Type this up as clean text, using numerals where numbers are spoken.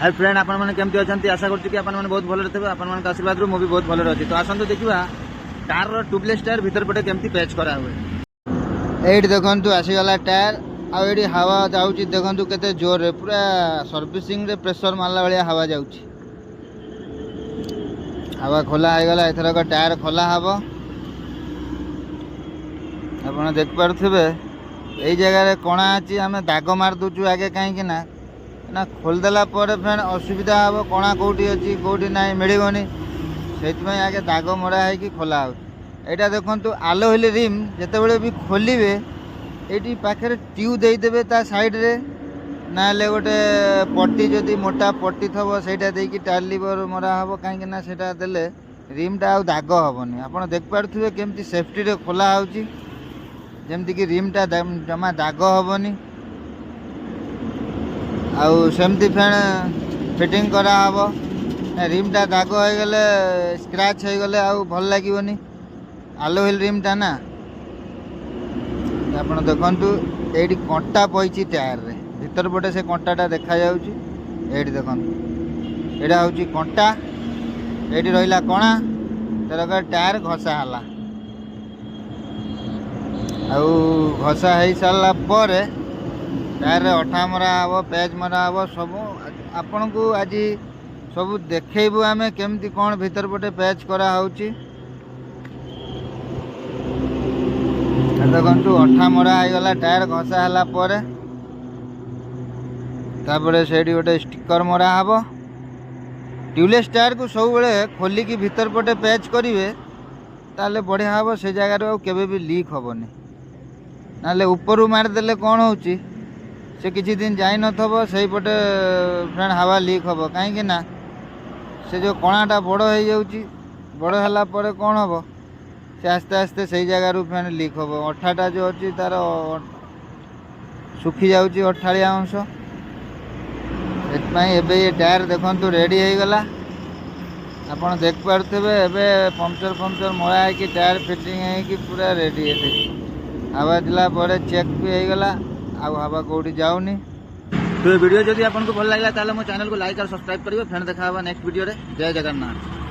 Hi friend आपण माने केमती अछंती आशा करछु कि आपण माने बहुत भलो रहथबे आपण माने आशीर्वाद रु मो भी बहुत भलो रहथि तो आसंतु देखिबा कार रो ट्यूबलेस टायर भीतर पटे केमती पैच करा हुए एठी देखंतु आसी गला टायर आ एठी हवा जाउची देखंतु केते जोर रे पूरा सर्विसिंग रे प्रेशर मारला भलिया हवा जाउची हवा खोला आइ गला एथरा का टायर खोला हबो आपण देख पारथबे एई जगह रे कोणा अछि हमें दाग मार दोचु आगे काहे कि ना खोलदेला पर फ्रेंड असुविधा हम कणा कौटी अच्छी कौटी ना मिलबनी से आगे दाग मरा है खोला होटा देखु आलो हिल रिम जिते भी खोलिए ये पाखे ट्यू देदेवे ता साइड रे ना गोटे पट्टी जदि मोटा पट्टी थब सेटा देकी टायर लिवर मरा हम कहीं सेटा देले रिमटा आ दाग हेनी आप देख पारे केमती सेफ्टी रे खोला होमती कि रिमटा जमा दाग हेनी आउ सेमती फेण फिटिंग करा हबो रिमटा दाग हो गले स्क्रैच हो गले आउ भल लागिवनी आलो हिल रिमटा ना आपण देखंतु एडी कंटा पइची टायर रे भीतर पटे से कंटाटा देखा जाउची एडी देखंतु एडा होची कंटा एडी रहिला कणा तरका टायर घसा हला आउ घसा हेई साला पर टायर अठा मरा हम पेज मरा हम सब आपण को आज सब देखु आम केमती कौन भीतर पटे पेज करा देखु अठा मरा गला टायर घसा है तापर से गोटे स्टिकर मरा हम ट्यूबलेस टायर को सब बेले खोलिकी भीतर पटे पेज करेंगे ताले बढ़िया हम से जगार केवे भी लीक हेनी ना ऊपर मारिदेले कौन होची से किसी दिन जाई नथबो सही पटे फ्रेंड हवा लीक हम कहीं से जो कणाटा बड़ हो जाउची बड़ होला परे कौन हम से आस्ते आस्ते सही जगार फ्रेंड लीक हम अठाटा जो अच्छी तार सुखी जाउची अठाड़िया अंश एबे ये टायर देखंतु रेडी हो गला आपण देख पारथबे एबे पंक्चर पंक्चर मरा है कि टायर फिटिंग है कि पूरा रेडी है हवा दिला परे चेक भी हो गला आउ हवा कौटी जाऊनी तो वीडियो जदि आपको भल लगा ताले मो चैनल को लाइक और सब्सक्राइब करिवे फ्रेंड देखा नेक्स्ट वीडियो रे जय जगन्नाथ।